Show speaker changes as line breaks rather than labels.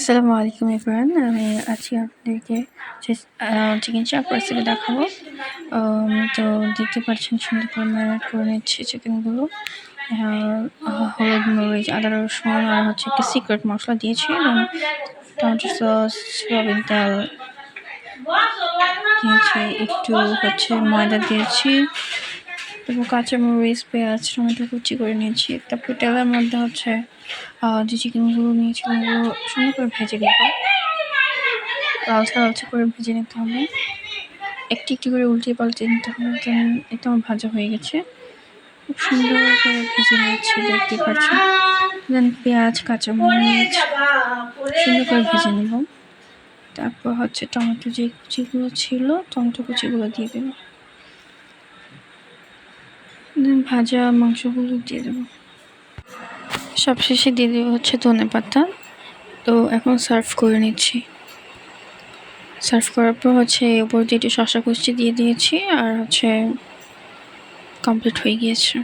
আসসালামু আলাইকুম এভরিওয়ান। আমি আজকে আপনাদেরকে চিকেন চাপ রেসিপি দেখাবো। তো দেখতে পাচ্ছেন সুন্দর করে ম্যারিনেট করে নিচ্ছি চিকেনগুলো। হলুদ, মরিচ, আদা, রসুন আর হচ্ছে একটা সিক্রেট মশলা দিয়েছি, এবং টমেটো সস, সয়াবিন তেল দিয়েছি, একটু হচ্ছে ময়দা দিয়েছি, এবং কাঁচামরিচ, পেঁয়াজ, টমেটো কুচি করে নিয়েছি। তারপর তেলের মধ্যে হচ্ছে যে চিকেনগুলো নিয়েছি ওগুলো সুন্দর করে ভেজে নিব, লালচা লালচা করে ভেজে নিতে হবে। একটু একটু করে উল্টিয়ে পাল্টে নিতে হবে। দেন এটা আমার ভাজা হয়ে গেছে, খুব সুন্দর করে ভেজে নিচ্ছি, দেখতে পাচ্ছেন। দেন পেঁয়াজ, কাঁচামরিচ সুন্দর করে ভেজে নেব। তারপর হচ্ছে টমেটো যে কুচিগুলো ছিল, টমেটো কুচিগুলো দিয়ে দেব। দেন ভাজা মাংসগুলো দিয়ে দেবো। সবশেষে দিয়ে দেবো হচ্ছে ধনেপাতা। তো এখন সার্ভ করে নিচ্ছি। সার্ভ করার পর হচ্ছে উপর দিয়ে একটু শসা কুচি দিয়ে দিয়েছি, আর হচ্ছে কমপ্লিট হয়ে গিয়েছে।